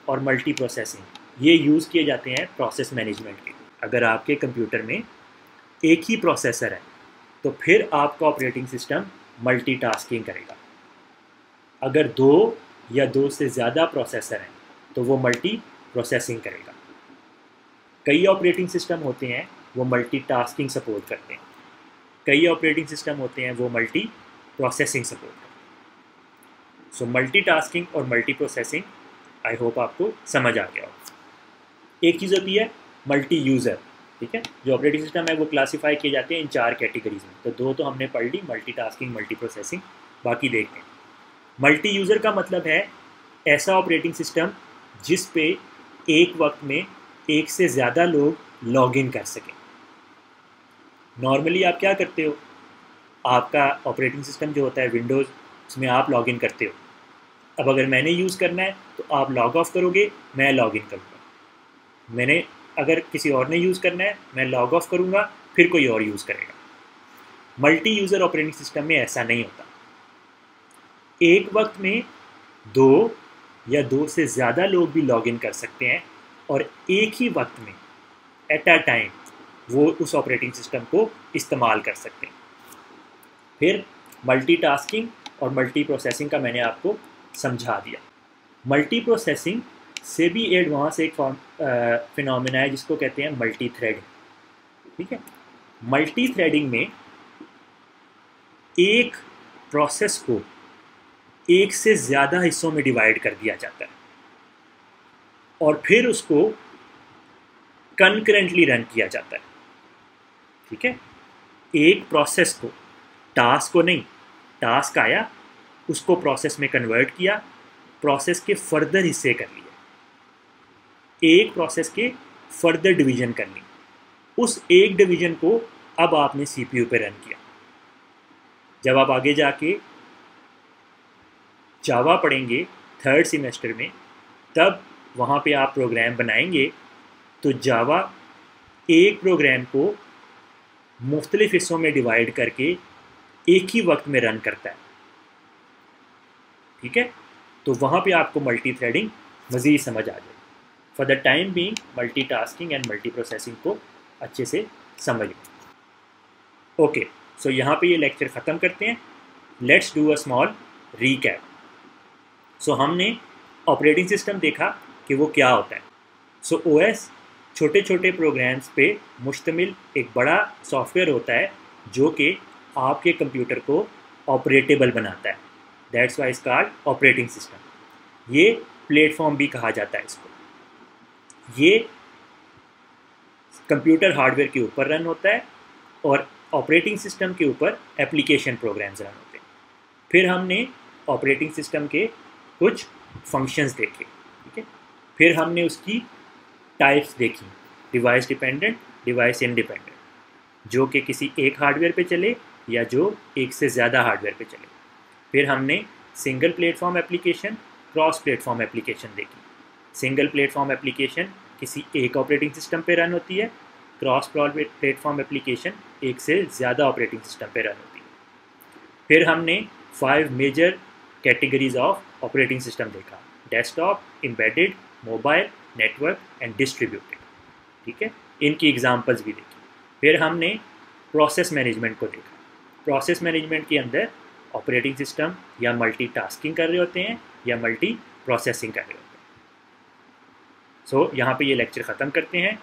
और मल्टी प्रोसेसिंग ये यूज़ किए जाते हैं प्रोसेस मैनेजमेंट के। अगर आपके कंप्यूटर में एक ही प्रोसेसर है तो फिर आपका ऑपरेटिंग सिस्टम मल्टीटास्किंग करेगा। अगर 2 या 2 से ज़्यादा प्रोसेसर हैं तो वो मल्टी प्रोसेसिंग करेगा। कई ऑपरेटिंग सिस्टम होते हैं वो मल्टीटास्किंग सपोर्ट करते हैं, कई ऑपरेटिंग सिस्टम होते हैं वो मल्टी प्रोसेसिंग सपोर्ट करते हैं। सो मल्टीटास्किंग और मल्टी प्रोसेसिंग आई होप आपको समझ आ गया हो। एक चीज़ होती है मल्टी यूज़र, ठीक है, जो ऑपरेटिंग सिस्टम है वो क्लासीफाई किए जाते हैं इन 4 कैटेगरीज में। तो 2 तो हमने पढ़ ली, मल्टीटास्किंग, मल्टी प्रोसेसिंग, बाकी देखते हैं। मल्टी यूज़र का मतलब है ऐसा ऑपरेटिंग सिस्टम जिस पे एक वक्त में एक से ज़्यादा लोग लॉग इन कर सकें। नॉर्मली आप क्या करते हो, आपका ऑपरेटिंग सिस्टम जो होता है विंडोज़, उसमें आप लॉग इन करते हो। अब अगर मैंने यूज़ करना है तो आप लॉग ऑफ करोगे, मैं लॉग इन करूँगा। मैंने अगर किसी और ने यूज़ करना है, मैं लॉग ऑफ करूँगा, फिर कोई और यूज़ करेगा। मल्टी यूज़र ऑपरेटिंग सिस्टम में ऐसा नहीं होता। एक वक्त में 2 या 2 से ज़्यादा लोग भी लॉग इन कर सकते हैं और एक ही वक्त में एट अ टाइम वो उस ऑपरेटिंग सिस्टम को इस्तेमाल कर सकते हैं। फिर मल्टीटास्किंग और मल्टी प्रोसेसिंग का मैंने आपको समझा दिया। मल्टी प्रोसेसिंग से भी एडवांस एक फिनोमेना है जिसको कहते हैं मल्टी थ्रेडिंग, ठीक है। मल्टी थ्रेडिंग में एक प्रोसेस को एक से ज़्यादा हिस्सों में डिवाइड कर दिया जाता है और फिर उसको कंकरेंटली रन किया जाता है, ठीक है। एक प्रोसेस को, टास्क को नहीं, टास्क आया उसको प्रोसेस में कन्वर्ट किया, प्रोसेस के फर्दर हिस्से कर लिए, एक प्रोसेस के फर्दर डिवीजन कर ली, उस एक डिवीजन को अब आपने सीपीयू पे रन किया। जब आप आगे जाके जावा पढ़ेंगे 3rd सेमेस्टर में, तब वहाँ पे आप प्रोग्राम बनाएंगे तो जावा एक प्रोग्राम को मुख्तलिफ हिस्सों में डिवाइड करके एक ही वक्त में रन करता है, ठीक है। तो वहाँ पे आपको मल्टी थ्रेडिंग मज़ीद समझ आ जाए। For the time being multitasking and multi processing को अच्छे से समझो। ओके, सो यहाँ पे ये लेक्चर ख़त्म करते हैं। Let's do a small recap. So हमने ऑपरेटिंग सिस्टम देखा कि वो क्या होता है। सो ओएस छोटे छोटे प्रोग्राम्स पे मुश्तमिल एक बड़ा सॉफ्टवेयर होता है जो कि आपके कंप्यूटर को ऑपरेटेबल बनाता है। That's why it's called operating system. ये प्लेटफॉर्म भी कहा जाता है इसको। ये कंप्यूटर हार्डवेयर के ऊपर रन होता है और ऑपरेटिंग सिस्टम के ऊपर एप्लीकेशन प्रोग्राम्स रन होते हैं। फिर हमने ऑपरेटिंग सिस्टम के कुछ फंक्शंस देखे, ठीक है। फिर हमने उसकी टाइप्स देखी, डिवाइस डिपेंडेंट, डिवाइस इंडिपेंडेंट, जो कि किसी एक हार्डवेयर पे चले या जो एक से ज़्यादा हार्डवेयर पे चले। फिर हमने single platform application, cross platform application देखी। सिंगल प्लेटफॉर्म एप्लीकेशन किसी एक ऑपरेटिंग सिस्टम पे रन होती है, क्रॉस प्लेटफॉर्म एप्लीकेशन एक से ज़्यादा ऑपरेटिंग सिस्टम पे रन होती है। फिर हमने 5 major categories of operating system देखा, desktop, embedded, mobile, network and distributed, ठीक है। इनकी एग्जांपल्स भी देखी। फिर हमने प्रोसेस मैनेजमेंट को देखा। प्रोसेस मैनेजमेंट के अंदर ऑपरेटिंग सिस्टम या मल्टीटास्किंग कर रहे होते हैं या मल्टी प्रोसेसिंग कर रहे होते हैं। सो यहाँ पे ये लेक्चर ख़त्म करते हैं,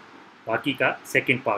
बाकी का सेकंड पार्ट